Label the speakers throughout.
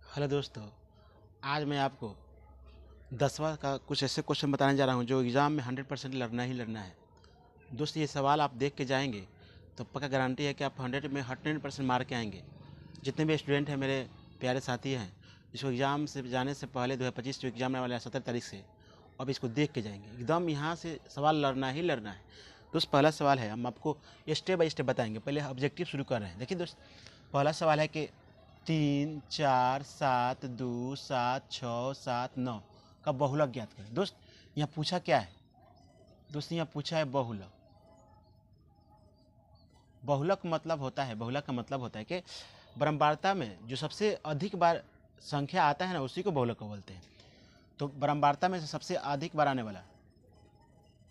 Speaker 1: Hello दोस्तों, आज मैं आपको 10वां का कुछ ऐसे क्वेश्चन बताने जा रहा हूं जो एग्ज़ाम में 100% लड़ना ही लड़ना है। दोस्त ये सवाल आप देख के जाएंगे तो पक्का गारंटी है कि आप 100 में 100% मार के आएंगे। जितने भी स्टूडेंट हैं, मेरे प्यारे साथी हैं, इसको एग्ज़ाम से जाने से पहले 2025 जो एग्ज़ाम आने वाला है 17 तारीख से, अब इसको देख के जाएंगे। एकदम यहाँ से सवाल लड़ना ही लड़ना है। दोस्त पहला सवाल है, हम आपको स्टेप बाय स्टेप बताएंगे। पहले ऑब्जेक्टिव शुरू कर रहे हैं। देखिए दोस्त, पहला सवाल है कि 3, 4, 7, 2, 7, 6, 7, 9 का बहुलक ज्ञात करें। दोस्त यहाँ पूछा क्या है? दोस्त यहाँ पूछा है बहुलक। बहुलक मतलब होता है, बहुलक का मतलब होता है कि बारंबारता में जो सबसे अधिक बार संख्या आता है ना, उसी को बहुलक बोलते हैं। तो बारंबारता में से सबसे अधिक बार आने वाला,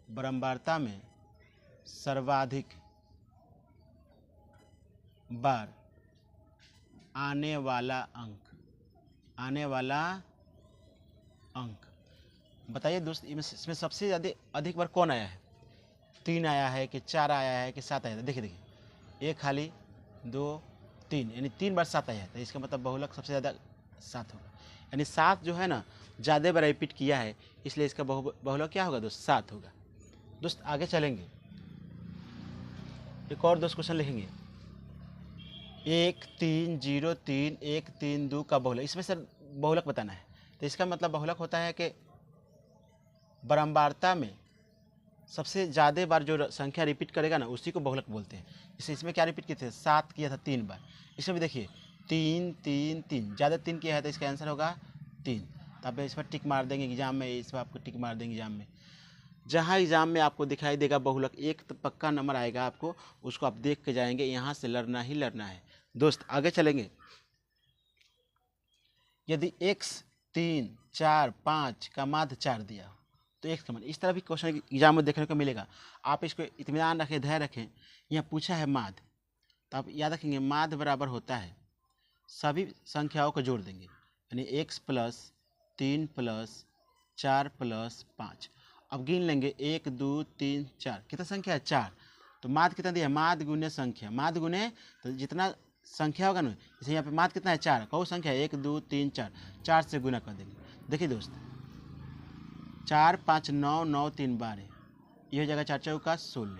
Speaker 1: बारंबारता में सर्वाधिक बार आने वाला अंक, आने वाला अंक बताइए दोस्त, इसमें सबसे ज़्यादा अधिक बार कौन आया है? 3 आया है कि 4 आया है कि 7 आया है? देखिए देखिए, 1 खाली 2 3, यानी 3 बार 7 आया है। तो इसका मतलब बहुलक सबसे ज़्यादा 7 होगा। यानी 7 जो है ना, ज़्यादा बार रिपीट किया है, इसलिए इसका बहुलक क्या होगा दोस्त? 7 होगा। दोस्त आगे चलेंगे, एक और दोस्त क्वेश्चन लिखेंगे। 1 3 0 3 1 3 2 का बहुलक, इसमें सर बहुलक बताना है। तो इसका मतलब बहुलक होता है कि बारंबारता में सबसे ज़्यादा बार जो संख्या रिपीट करेगा ना, उसी को बहुलक बोलते हैं। जैसे इसमें क्या रिपीट किए थे? 7 किया था 3 बार। इसमें भी देखिए 3 3 3, ज़्यादा 3 किया है तो इसका आंसर होगा 3। तो आप इस पर टिक मार देंगे एग्जाम में, इस पर आपको टिक मार देंगे एग्जाम में। जहाँ एग्जाम में आपको दिखाई देगा बहुलक, एक तो पक्का नंबर आएगा आपको, उसको आप देख के जाएंगे। यहाँ से लड़ना ही लड़ना है। दोस्त आगे चलेंगे। यदि x 3 4 5 का माध्य 4 दिया हो तो x का मान, इस तरह भी क्वेश्चन एग्जाम में देखने को मिलेगा। आप इसको इत्मीनान रखें, धैर्य रखें। यहाँ पूछा है माध्य, तो आप याद रखेंगे माध्य बराबर होता है, सभी संख्याओं को जोड़ देंगे, यानी x प्लस 3 प्लस 4 प्लस 5। अब गिन लेंगे 1 2 3 4, कितना संख्या है? 4। तो माध्य कितना दिया है? माध्य गुने संख्या, माध्य गुने तो जितना संख्या होगा ना, जैसे यहाँ पे माध्य कितना है? 4। कौ संख्या है? 1 2 3 4, 4 से गुना कर देंगे। देखिए दोस्त, 4 5 9 9 3 12, ये हो जाएगा 4 चौका 16।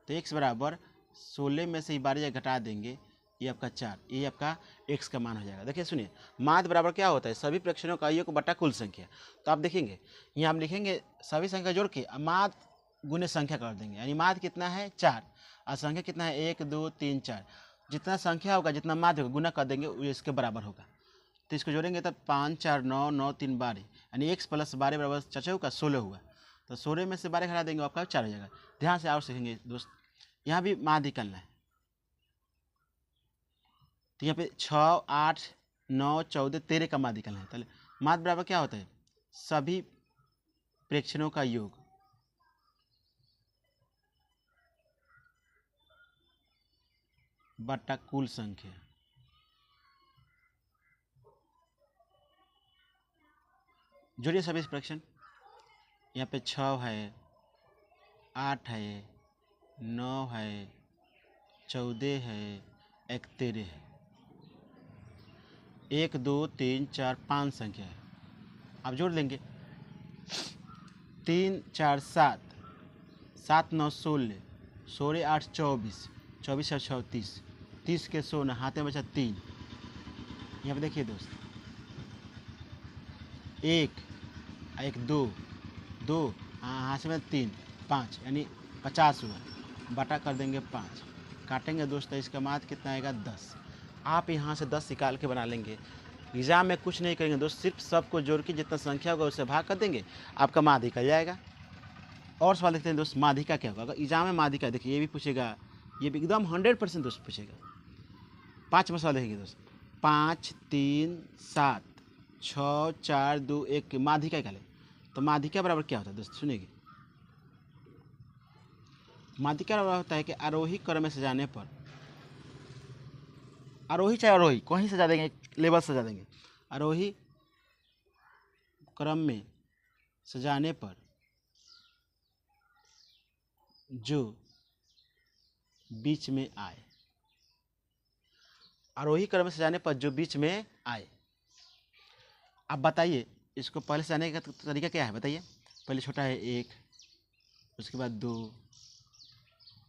Speaker 1: तो x बराबर 16 में से ही 12 घटा देंगे, ये आपका 4, ये आपका x का मान हो जाएगा। देखिए सुनिए, माध्य बराबर क्या होता है? सभी प्रेक्षणों का योग बटा कुल संख्या। तो आप देखेंगे यहाँ हम लिखेंगे सभी संख्या जोड़ के माध्य गुने संख्या कर देंगे, यानी माध्य कितना है? 4, और संख्या कितना है? 1 2 3 4। जितना संख्या होगा, जितना माध्य होगा, गुना कर देंगे, वो इसके बराबर होगा। तो इसको जोड़ेंगे तब 5 4 9 9 3 12, यानी x प्लस 12 बराबर 4 का 16 हुआ। तो 16 में से 12 घटा देंगे, आपका 4 हो जाएगा। ध्यान से और सीखेंगे दोस्त, यहाँ भी माध्य निकालना है। तो यहाँ पे 6 8 9 14 13 का माध्य निकालना है। पहले माध्य बराबर क्या होता है? सभी प्रेक्षणों का योग बटा कुल संख्या। जोड़िए सभी प्रेक्षण। यहाँ पे 6 है, 8 है, 9 है, 14 है, 13 है, 1 2 3 4 5 संख्या है। आप जोड़ लेंगे 3 4 7, 7 9 16, 16 8 24, 24 और 36, 30 के 16, हाथ में बचा 3। यहाँ पे देखिए दोस्त, 1 1 2 2, हाथ में 3 5, यानी 50 हुआ। बटा कर देंगे 5, काटेंगे दोस्त, इसका माध्य कितना आएगा? 10। आप यहाँ से 10 निकाल के बना लेंगे। एग्जाम में कुछ नहीं करेंगे दोस्त, सिर्फ सबको जोड़ के जितना संख्या होगा उससे भाग कर देंगे, आपका माध्य निकल जाएगा। और सवाल देखते हैं दोस्त, माध्यिका क्या होगा? अगर एग्जाम में माध्यिका, देखिए ये भी पूछेगा, ये भी एकदम 100% दोस्त पूछेगा। 5 सवाल देखेंगे दोस्त, 5 3 7 6 4 2 1 की माध्यिका निकाले। तो माध्यिका बराबर क्या होता है दोस्त? सुनिएगा, माध्यिका बराबर होता है कि आरोही क्रम में सजाने पर, आरोही चाहे आरोही कहीं सजा देंगे, लेवल सजा देंगे, आरोही क्रम में सजाने पर जो बीच में आए, आरोही क्रम में सजाने पर जो बीच में आए। आप बताइए इसको पहले से आने का तरीका क्या है बताइए। पहले छोटा है 1, उसके बाद 2,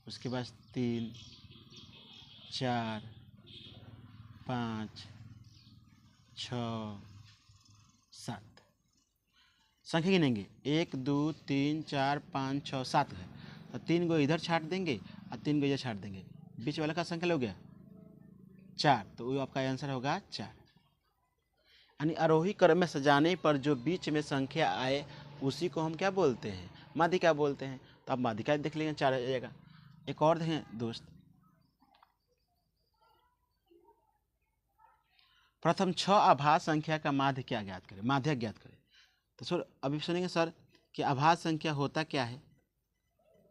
Speaker 1: उसके बाद 3, 4, 5, 6, 7। संख्या गिनेंगे 1 2 3 4 5 6 7 है, तो 3 को इधर छाट देंगे और 3 को इधर छाट देंगे। बीच वाला का संख्या हो गया 4, तो वो आपका आंसर होगा 4। यानी आरोही क्रम में सजाने पर जो बीच में संख्या आए उसी को हम क्या बोलते हैं, माध्यिका बोलते हैं। तो आप माध्यिका देख लेंगे 4 आ जाएगा। एक और देखें दोस्त, प्रथम 6 आभास संख्या का माध्य क्या ज्ञात करें, माध्यक ज्ञात करें। तो सर अभी सुनेंगे सर कि आभास संख्या होता क्या है।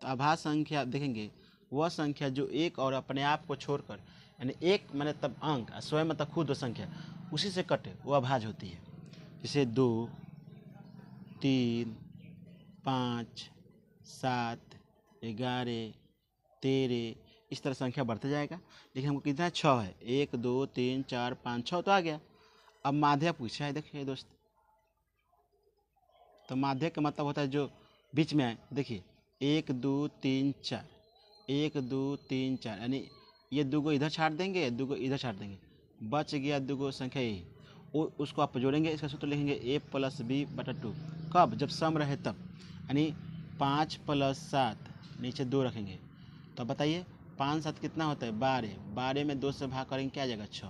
Speaker 1: तो आभास संख्या देखेंगे वह संख्या जो एक और अपने आप को छोड़कर, यानी एक माने तब अंक, स्वयं मतलब खुद संख्या, उसी से कटे वो आभाज होती है। जैसे 2, 3, 5, 7, 11, 13, इस तरह संख्या बढ़ते जाएगा। देखिए हमको कितना 6 है, 1 2 3 4 5 6 तो आ गया। अब माध्य पूछा है, देखिए दोस्त, तो माध्य का मतलब होता है जो बीच में आए। देखिए 1 2 3 4, 1 2 3 4, यानी ये 2 को इधर छाट देंगे, 2 को इधर छाट देंगे, बच गया 2 को संख्या यही। उसको आप जोड़ेंगे, इसका सूत्र लिखेंगे a + b/2। कब, जब सम रहे तब, यानी 5 + 7 नीचे 2 रखेंगे। तो बताइए 5 7 कितना होता है 12, 12 में 2 से भाग करेंगे क्या आ जाएगा 6।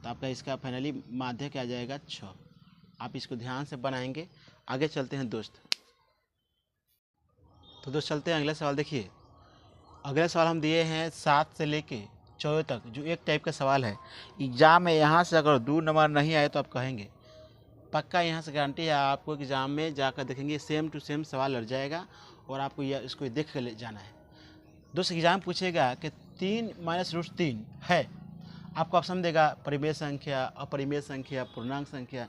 Speaker 1: तो आपका इसका फाइनली माध्य क्या आ जाएगा 6। आप इसको ध्यान से बनाएंगे। आगे चलते हैं दोस्त। तो दोस्त चलते हैं अगले सवाल। देखिए अगले सवाल हम दिए हैं 7 से लेके 14 तक, जो एक टाइप का सवाल है। एग्जाम में यहाँ से अगर 2 नंबर नहीं आए तो आप कहेंगे, पक्का यहाँ से गारंटी है आपको एग्जाम में जाकर देखेंगे सेम टू सेम सवाल लड़ जाएगा और आपको यह इसको देख कर ले जाना है। दोस्त एग्जाम पूछेगा कि 3 - √3 है, आपको ऑप्शन देगा परिमेय संख्या, अपरिमेय संख्या, पूर्णांक संख्या।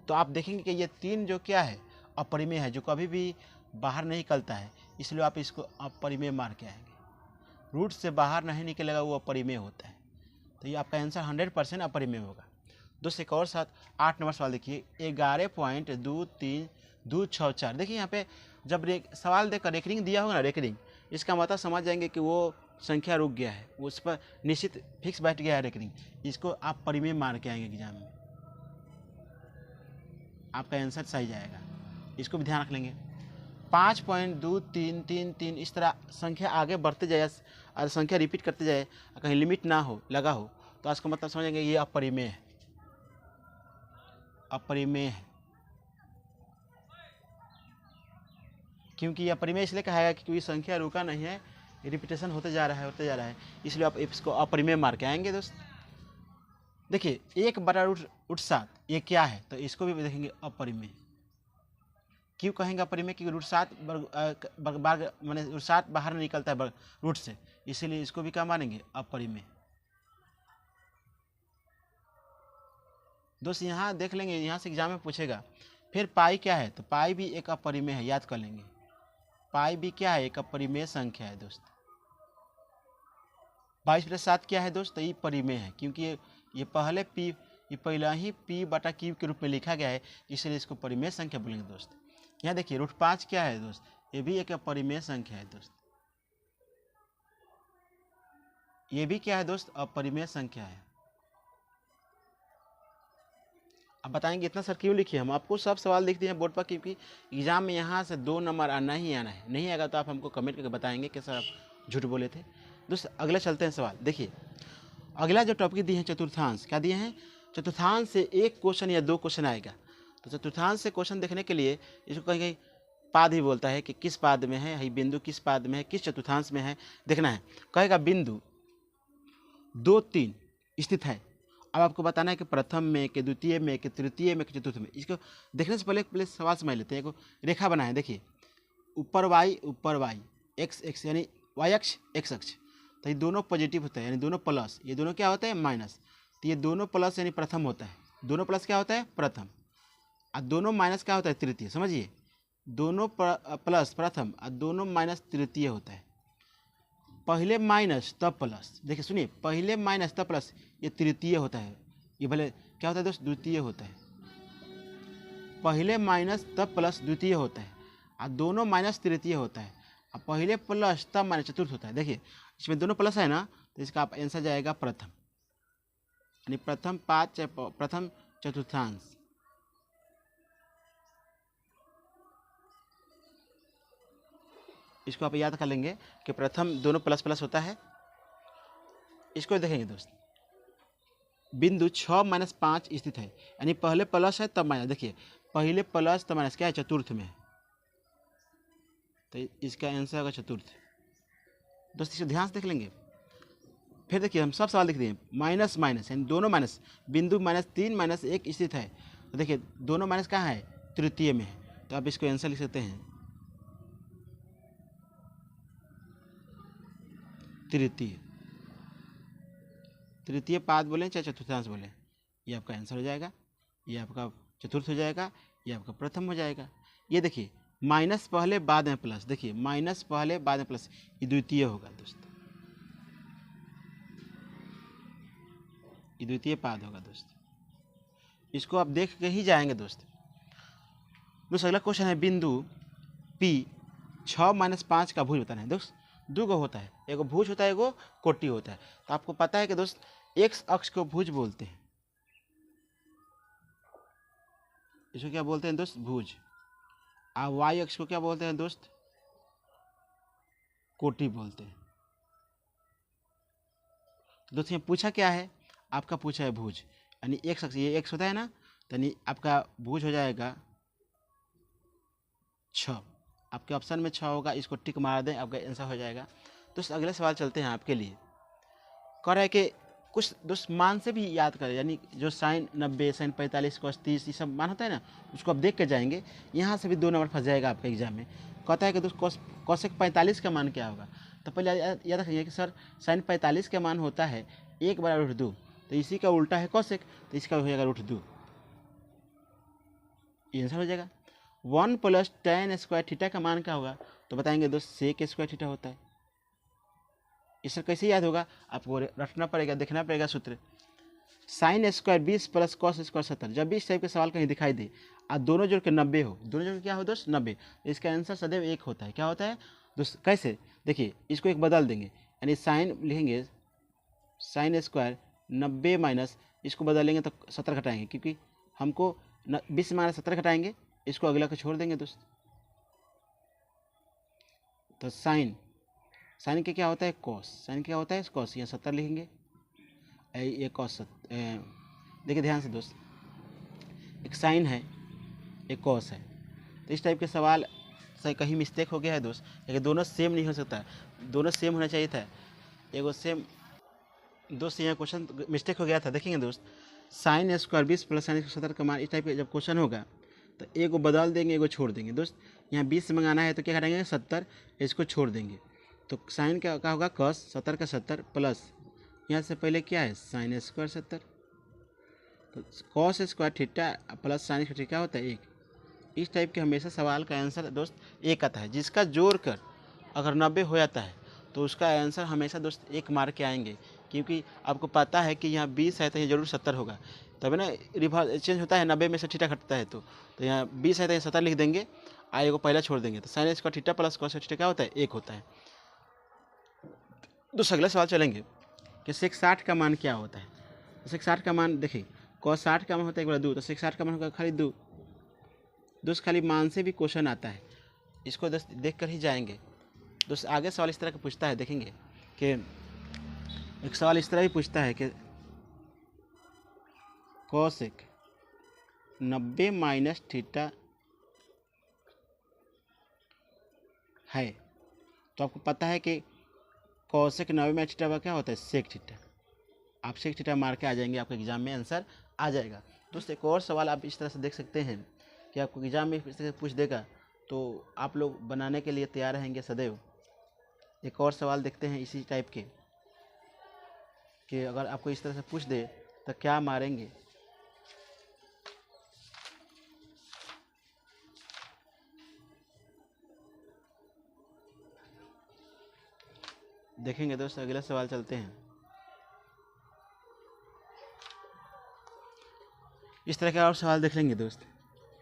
Speaker 1: तो आप देखेंगे कि ये 3 जो क्या है अपरिमेय है, जो कभी भी बाहर नहीं निकलता है, इसलिए आप इसको अपरिमेय मार के आएंगे। रूट से बाहर नहीं निकलेगा वो अपरिमेय होता है। तो ये आपका आंसर 100% अपरिमेय होगा। दोस्त एक और साथ 8 नंबर सवाल देखिए 11.2326 देखिए यहाँ पे जब सवाल देकर रेकरिंग दिया होगा ना, रेकरिंग, इसका मतलब समझ जाएंगे कि वो संख्या रुक गया है, उस पर निश्चित फिक्स बैठ गया है रेकरिंग। इसको आप परिमेय मार के आएंगे एग्जाम में, आपका आंसर सही जाएगा। इसको भी ध्यान रख लेंगे। 5.2333 इस तरह संख्या आगे बढ़ते जाए और संख्या रिपीट करते जाए, कहीं लिमिट ना हो लगा हो, तो इसका मतलब समझेंगे ये अपरिमेय है, अपरिमेय है। क्योंकि यह अपरिमेय इसलिए कहा है क्योंकि संख्या रुका नहीं है, रिपीटेशन होते जा रहा है, इसलिए आप इसको अपरिमेय मार के आएंगे दोस्त। देखिए 1/√7 ये क्या है, तो इसको भी देखेंगे अपरिमेय। क्यों कहेंगे अपरिमेय, क्योंकि √7 माने √7 बाहर नहीं निकलता है रूट से, इसीलिए इसको भी क्या मानेंगे अपरिमेय। दोस्त यहाँ देख लेंगे, यहाँ से एग्जाम में पूछेगा। फिर पाई क्या है, तो पाई भी एक अपरिमेय है, याद कर लेंगे। पाई भी क्या है, एक अपरिमेय संख्या है दोस्त। 22+7 क्या है दोस्त, तो ये परिमेय है, क्योंकि ये पहले पी, ये पहला ही p/q के रूप में लिखा गया है, इसलिए इसको परिमेय संख्या बोलेंगे दोस्त। यहाँ देखिए √5 क्या है दोस्त, ये भी एक अपरिमेय संख्या है दोस्त। ये भी क्या है दोस्त, अपरिमेय संख्या है। अब बताएंगे इतना सर क्यों लिखिए, हम आपको सब सवाल लिख दिए हैं बोर्ड पर, क्योंकि एग्जाम में यहाँ से 2 नंबर आना ही आना है। नहीं आएगा तो आप हमको कमेंट करके बताएंगे कि सर आप झूठ बोले थे। दोस्त अगले चलते हैं सवाल। देखिए अगला जो टॉपिक दिए हैं चतुर्थांश, क्या दिए हैं, चतुर्थांश से 1 क्वेश्चन या 2 क्वेश्चन आएगा। तो चतुर्थांश से क्वेश्चन देखने के लिए इसको कहीं कहीं पाद ही बोलता है कि किस पाद में है, बिंदु किस पाद में है, किस चतुर्थांश में है देखना है। कहेगा बिंदु 2 3 स्थित है। अब आपको बताना है कि प्रथम में, कि द्वितीय में, कि तृतीय में, कि चतुर्थ में। इसको देखने से पहले सवाल समझ लेते हैं। एक रेखा बनाए, देखिए ऊपर y एक्स एक्स यानी y अक्ष x अक्ष, तो ये दोनों पॉजिटिव होता है यानी दोनों प्लस, ये दोनों क्या होता है माइनस। तो ये दोनों प्लस यानी प्रथम होता है, दोनों प्लस क्या होता है प्रथम, और दोनों माइनस क्या होता है तृतीय। समझिए दोनों प्लस प्रथम और दोनों माइनस तृतीय होता है। पहले माइनस तब प्लस, देखिए सुनिए, पहले माइनस तब प्लस, ये तृतीय होता है। ये भले क्या होता है दोस्त, द्वितीय होता है। पहले माइनस तब प्लस द्वितीय होता है, और दोनों माइनस तृतीय होता है, और पहले प्लस तब माइनस चतुर्थ होता है। देखिए इसमें दोनों प्लस है ना, तो इसका आंसर जाएगा प्रथम, यानी प्रथम पाद प्रथम चतुर्थांश। इसको आप याद कर लेंगे कि प्रथम दोनों प्लस प्लस होता है। इसको देखेंगे दोस्त, बिंदु 6-5 स्थित है, यानी पहले प्लस है तब माइनस। देखिए पहले प्लस तब माइनस क्या है, चतुर्थ में है, तो इसका आंसर होगा चतुर्थ। दोस्त इसको ध्यान से देख लेंगे। फिर देखिए हम सब सवाल देख रहे हैं, माइनस माइनस यानी दोनों माइनस, बिंदु -3-1 स्थित है, तो देखिए दोनों माइनस कहाँ है, तृतीय में है, तो आप इसको आंसर लिख सकते हैं तृतीय। तृतीय पाद बोले चाहे चतुर्थांश बोले, ये आपका आंसर हो जाएगा, ये आपका चतुर्थ हो जाएगा, ये आपका प्रथम हो जाएगा। ये देखिए माइनस पहले बाद में प्लस, देखिए माइनस पहले बाद में प्लस, ये द्वितीय होगा दोस्त, ये द्वितीय पाद होगा दोस्त। इसको आप देख के ही जाएंगे दोस्त। अगला क्वेश्चन है, बिंदु P 6-5 का भुज बताना है दोस्त। दो गो होता है, एगो भुज होता है, एगो कोटि होता है। तो आपको पता है कि दोस्त एक्स अक्ष को भुज बोलते हैं, इसको क्या बोलते हैं दोस्त, भुज। और वाई अक्ष को क्या बोलते हैं दोस्त, कोटि बोलते हैं। तो दोस्त यहाँ पूछा क्या है, आपका पूछा है भुज, यानी एक्स अक्ष, ये एक्स होता है ना, तो यानी आपका भुज हो जाएगा 6। आपके ऑप्शन में 6 होगा, इसको टिक मार दें, आपका आंसर हो जाएगा। दोस्त अगले सवाल चलते हैं आपके लिए। कह रहा है कि कुछ दोस्त मान से भी याद करें, यानी जो साइन 90, साइन 45, cos 30 ये सब मान होता है ना, उसको आप देख के जाएंगे। यहाँ से भी 2 नंबर फंस जाएगा आपके एग्जाम में। कहता है कि दोस्त cosec 45 का मान क्या होगा। तो पहले याद रखिए कि सर साइन 45 का मान होता है 1/√2, तो इसी का उल्टा है cosec, तो इसका हो जाएगा √2, ये आंसर हो जाएगा। 1 + tan स्क्वायर थीटा का मान क्या होगा, तो बताएंगे दोस्त sec स्क्वायर थीटा होता है। इससे कैसे याद होगा, आपको रटना पड़ेगा, देखना पड़ेगा सूत्र। Sine square 20 + cos square 70। जब भी इस टाइप के सवाल कहीं दिखाई दे और दोनों जोड़ के 90 हो, दोनों जोड़ के क्या हो दोस्त, 90, तो इसका आंसर सदैव 1 होता है। क्या होता है दोस्त, कैसे देखिए, इसको एक बदल देंगे, यानी साइन लिखेंगे साइन स्क्वायर 90 माइनस, इसको बदलेंगे तो 70 घटाएंगे, क्योंकि हमको 20 माइनस 70 घटाएंगे, इसको अगला को छोड़ देंगे दोस्त। तो साइन के क्या होता है, कॉस, साइन क्या होता है कॉस, यहाँ 70 लिखेंगे, ये कॉस। देखिए ध्यान से दोस्त, एक साइन है एक कॉस है, तो इस टाइप के सवाल से कहीं मिस्टेक हो गया है दोस्त, लेकिन दोनों सेम नहीं हो सकता, दोनों सेम होना चाहिए था, एगो सेम। दोस्त यहाँ क्वेश्चन मिस्टेक हो गया था, देखेंगे दोस्त, साइन स्क्वायर 20 + साइन 70 का मान, इस टाइप का जब क्वेश्चन होगा तो एगो बदल देंगे, एगो छोड़ देंगे दोस्त। यहाँ 20 मंगाना है तो क्या करेंगे, 70, इसको छोड़ देंगे, तो साइन क्या होगा cos 70 का 70 प्लस यहाँ से पहले क्या है साइन स्क्वायर 70, तो cos square theta plus sine square क्या होता है 1। इस टाइप के हमेशा सवाल का आंसर दोस्त 1 आता है, जिसका जोड़ कर अगर 90 हो जाता है तो उसका आंसर हमेशा दोस्त 1 मार के आएंगे, क्योंकि आपको पता है कि यहाँ 20 है तो ये जरूर 70 होगा, तभी ना रिवर्स चेंज होता है, 90 में से थीटा घटता है, तो यहाँ 20 है तो यहाँ 70 लिख देंगे, आगे को पहला छोड़ देंगे, तो sine square theta plus cos theta क्या होता है 1 होता है। तो अगला सवाल चलेंगे कि sec 60 का मान क्या होता है। तो sec 60 का मान देखिए, cos 60 का मान होता है 1/2, तो sec 60 का मान होगा खाली 2। दोस्त खाली मान से भी क्वेश्चन आता है, इसको दोस्त देख कर ही जाएंगे। दोस्त आगे सवाल इस तरह का पूछता है, देखेंगे कि एक सवाल इस तरह भी पूछता है कि cosec 90 माइनस थीटा है, तो आपको पता है कि cosec 90 माइनस थीटा क्या होता है sec थीटा, आप sec थीटा मार के आ जाएंगे, आपके एग्जाम में आंसर आ जाएगा। दोस्त एक और सवाल आप इस तरह से देख सकते हैं कि आपको एग्जाम में इस तरह से पूछ देगा, तो आप लोग बनाने के लिए तैयार रहेंगे सदैव। एक और सवाल देखते हैं इसी टाइप के, कि अगर आपको इस तरह से पूछ दे तो क्या मारेंगे। देखेंगे दोस्त अगला सवाल चलते हैं। इस तरह के और सवाल देख लेंगे दोस्त।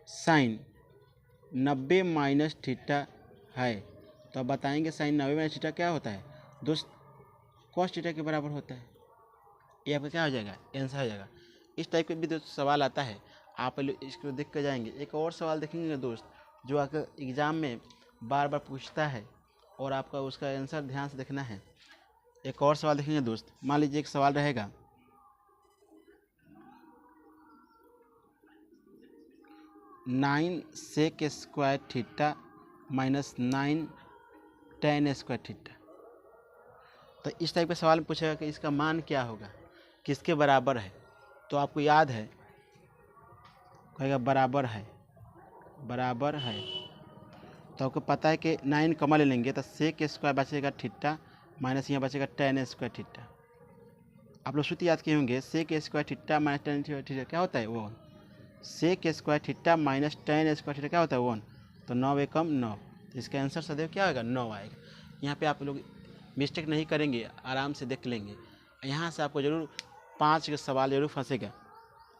Speaker 1: साइन 90 माइनस थीटा है, तो अब बताएंगे साइन 90 माइनस थीटा क्या होता है दोस्त, कॉस थीटा के बराबर होता है। ये आपका क्या हो जाएगा, आंसर हो जाएगा। इस टाइप के भी दोस्त सवाल आता है, आप इसको देख कर जाएंगे। एक और सवाल देखेंगे दोस्त जो आपका एग्ज़ाम में बार बार पूछता है और आपका उसका आंसर ध्यान से देखना है। एक और सवाल देखेंगे दोस्त, मान लीजिए एक सवाल रहेगा 9 sec square theta minus 9 tan square theta. तो इस टाइप का सवाल पूछेगा कि इसका मान क्या होगा, किसके बराबर है। तो आपको याद है, कहेगा बराबर है, बराबर है। तो आपको पता है कि 9 कॉमन ले लेंगे तो सेक स्क्वायर बचेगा थीटा माइनस यहाँ बचेगा tan स्क्वायर थीटा। आप लोग सूत्र याद किए होंगे, sec square theta minus tan square theta क्या होता है 1, sec square theta minus tan square theta क्या होता है 1, तो 9 एकम 9, तो इसका आंसर सदैव क्या होगा 9 आएगा। यहाँ पे आप लोग मिस्टेक नहीं करेंगे, आराम से देख लेंगे। यहाँ से आपको जरूर 5 के सवाल जरूर फंसेगा।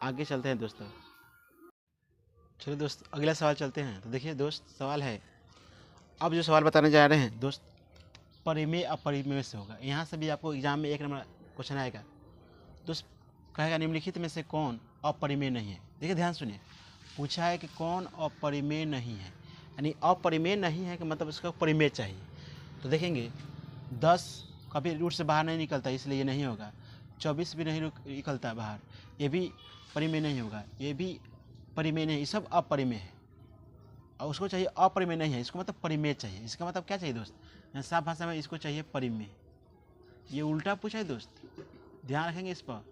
Speaker 1: आगे चलते हैं दोस्तों। चलिए दोस्त अगला सवाल चलते हैं। तो देखिए दोस्त सवाल है, अब जो सवाल बताने जा रहे हैं दोस्त परिमेय अपरिमेय से होगा। यहाँ से भी आपको एग्जाम में 1 नंबर क्वेश्चन आएगा दोस्त, कहेगा निम्नलिखित में से कौन अपरिमेय नहीं है। देखिए ध्यान सुनिए, पूछा है कि कौन अपरिमेय नहीं है, यानी अपरिमेय नहीं है कि मतलब उसका परिमेय चाहिए। तो देखेंगे 10 कभी रूट से बाहर नहीं निकलता, इसलिए ये नहीं होगा। 24 भी नहीं निकलता बाहर, ये भी परिमेय नहीं होगा। ये भी परिमेय नहीं, ये सब अपरिमेय है। और उसको चाहिए अपरिमेय नहीं है, इसको मतलब परिमेय चाहिए। इसका मतलब क्या चाहिए दोस्त, यहाँ साफ भाषा में इसको चाहिए परिमेय। ये उल्टा पूछा है दोस्त, ध्यान रखेंगे इस पर।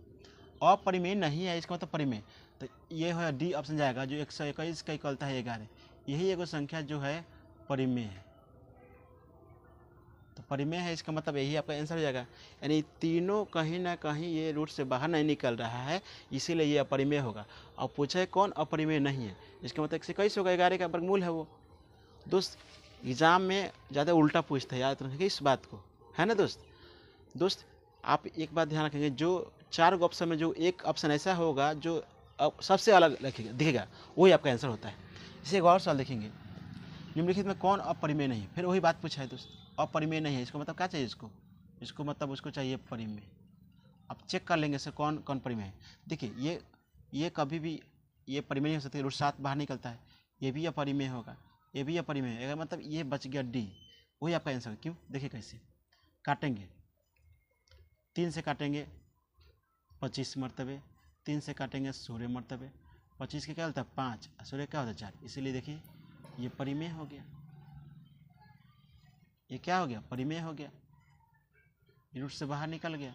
Speaker 1: अपरिमेय नहीं है इसका मतलब परिमेय, तो ये है डी ऑप्शन जाएगा, जो 121 का निकलता है 11। यही एगो संख्या जो है परिमेय है, तो परिमेय है इसका मतलब यही आपका आंसर हो जाएगा। यानी तीनों कहीं ना कहीं ये रूट से बाहर नहीं निकल रहा है, इसीलिए ये अपरिमेय होगा। और पूछा है कौन अपरिमेय नहीं है, इसका मतलब 121 होगा, 11 का वर्गमूल है वो। दोस्त एग्ज़ाम में ज़्यादा उल्टा पूछता है, याद रखेंगे इस बात को, है ना दोस्त। दोस्त आप एक बात ध्यान रखेंगे, जो 4 ऑप्शन में जो एक ऑप्शन ऐसा होगा जो सबसे अलग दिखेगा, वही आपका आंसर होता है। इसे एक और सवाल देखेंगे, निम्नलिखित में कौन अपरिमेय नहीं है। फिर वही बात पूछा है दोस्त, अपरिमेय नहीं है, इसको मतलब क्या चाहिए, इसको मतलब उसको चाहिए परिमेय। अब चेक कर लेंगे से कौन कौन परिमेय है। देखिए ये कभी भी ये परिमेय नहीं हो सकती, रूट 7 बाहर निकलता है, ये भी अपरिमेय होगा, ये भी अपरिमेय है, मतलब ये बच गया डी, वही आपका आंसर। क्यों, देखिए कैसे काटेंगे, 3 से काटेंगे 25 मरतबे, 3 से काटेंगे 16 मरतबे, 25 के क्या होता है 5, 16 क्या होता है 4, इसीलिए देखिए ये परिमेय हो गया। ये क्या हो गया, परिमेय हो गया, रूट से बाहर निकल गया,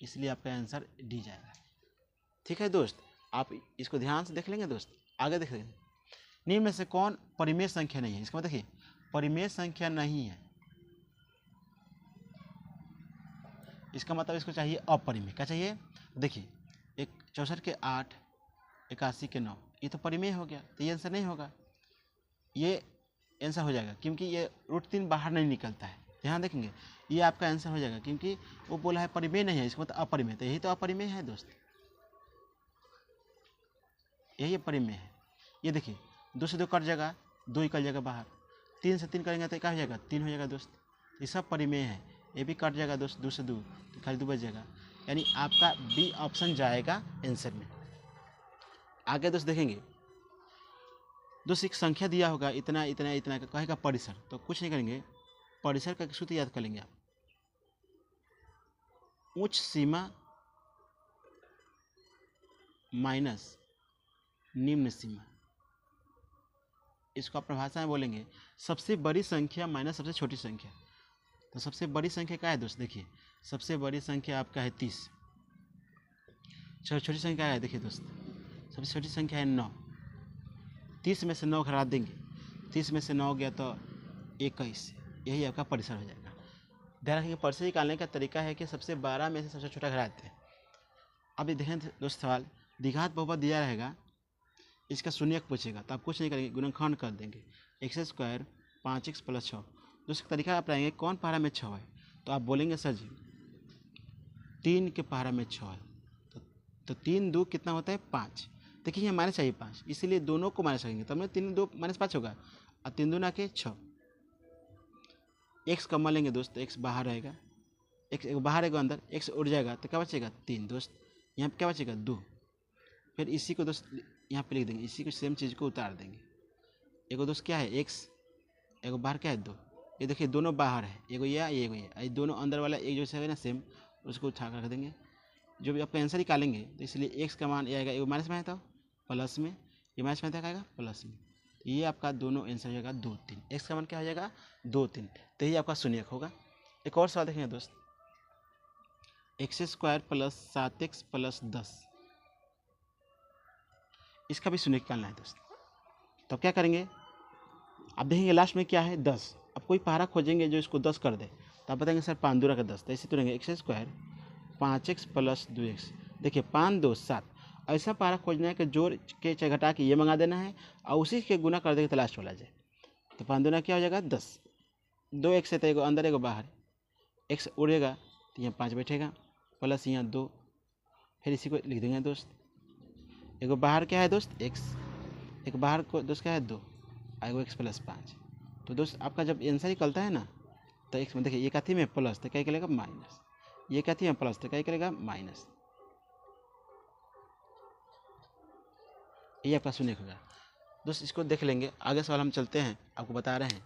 Speaker 1: इसलिए आपका आंसर डी जाएगा। ठीक है दोस्त, आप इसको ध्यान से देख लेंगे दोस्त। आगे देख लेंगे, निम्न में से कौन परिमेय संख्या नहीं है। इसका मतलब देखिए परिमेय संख्या नहीं है, इसका मतलब इसको चाहिए अपरिमेय। क्या चाहिए, देखिए 64 के 8, 81 के 9, ये तो परिमेय हो गया, तो ये आंसर नहीं होगा, ये आंसर हो जाएगा क्योंकि ये रूट 3 बाहर नहीं निकलता है। ध्यान देखेंगे, ये आपका आंसर हो जाएगा क्योंकि वो बोला है परिमेय नहीं है, इसका मतलब अपरिमेय, तो यही तो अपरिमेय है दोस्त, यही परिमेय है। ये देखिए 2 से 2 कट जाएगा, 2 निकल जाएगा बाहर, 3 से 3 करेंगे तो क्या हो जाएगा 3 हो जाएगा दोस्त, ये सब परिमेय है। ये भी कट जाएगा दोस्त, 2 से 2 तो खाली 2 बच जाएगा, यानी आपका बी ऑप्शन जाएगा आंसर में। आगे दोस्त देखेंगे, दोस्त एक संख्या दिया होगा इतना इतना इतना का, कहेगा परिसर, तो कुछ नहीं करेंगे, परिसर का सूत्र याद कर लेंगे आप, उच्च सीमा माइनस निम्न सीमा। इसको आप भाषा में बोलेंगे सबसे बड़ी संख्या माइनस सबसे छोटी संख्या। तो सबसे बड़ी संख्या क्या है दोस्त, देखिए सबसे बड़ी संख्या आपका है 30, छोटी संख्या क्या है, देखिए दोस्त सबसे छोटी संख्या है 9, 30 में से 9 घटा देंगे, 30 में से 9 गया तो 21, यही आपका परिसर हो जाएगा। ध्यान रखिए परिसर निकालने का तरीका है कि सबसे 12 में से सबसे छोटा घटाते हैं। अभी देखें दोस्त सवाल, द्विघात बहुपद दिया रहेगा, इसका शून्यक पूछेगा तो आप कुछ नहीं करेंगे, गुणनखंड कर देंगे, x² 5x + 6। दूसरा तरीका आप रहेंगे कौन पहाड़ा में 6 है, तो आप बोलेंगे सर जी 3 के पहाड़ा में 6 है, तो 3 2 कितना होता है 5, देखिए यहाँ माइनस चाहिए 5, इसीलिए दोनों को माइनस करेंगे, तब में 3 2 -5 होगा, और 3 दूना के 6। एक्स कॉमन लेंगे दोस्त, एक्स बाहर रहेगा, एक्स एक बाहर एक अंदर, एक्स उड़ जाएगा तो क्या बचेगा 3 दोस्त, यहाँ पे क्या बचेगा 2। फिर इसी को दोस्त यहाँ पे लिख देंगे, इसी को सेम चीज़ को उतार देंगे। एगो दोस्त क्या है एक्स, एगो बाहर क्या है 2, ये देखिए दोनों बाहर है, एगो ये एगो ये दोनों अंदर वाला एक जैसे है ना सेम, उसको उठा कर रख देंगे। जो भी आपका आंसर निकालेंगे तो इसलिए एक्स का मान ये आएगा, एगो माइनस में था प्लस में, ये माइनस में आएगा प्लस में, ये आपका दोनों आंसर हो जाएगा 2 3। एक्स का मान क्या हो जाएगा 2 3, तो ये आपका शून्यक होगा। एक और सवाल देखेंगे दोस्त, x² + 7x + 10, इसका भी शून्य निकालना है दोस्त। तो क्या करेंगे, आप देखेंगे लास्ट में क्या है 10, अब कोई पहाड़ा खोजेंगे जो इसको 10 कर दे, तो आप बताएंगे सर 5 दूना का 10, तो ऐसे तुरेंगे x² 5x + 2x, देखिए 5 2 7, ऐसा पहाड़ा खोजना है कि जोड़ के चाहे घटा के ये मंगा देना है और उसी के गुना कर देंगे तो लास्ट वाला जाए। तो 5 दूना क्या हो जाएगा 10, 2 एक्स है तो एगो अंदर एगो बाहर, एक्स उड़ेगा तो यहाँ 5 बैठेगा प्लस यहाँ 2, फिर इसी को लिख देंगे दोस्त, एगो बाहर क्या है दोस्त एक्स, एक बाहर को दोस्त क्या है 2, एगो x + 5। तो दोस्त आपका जब आंसर निकलता है ना तो एक्स में देखिए ये कथी में प्लस तो क्या निकलेगा माइनस, ये कथी में प्लस तो क्या निकलेगा माइनस, ये आपका शून्य होगा दोस्त। इसको देख लेंगे, आगे सवाल हम चलते हैं, आपको बता रहे हैं।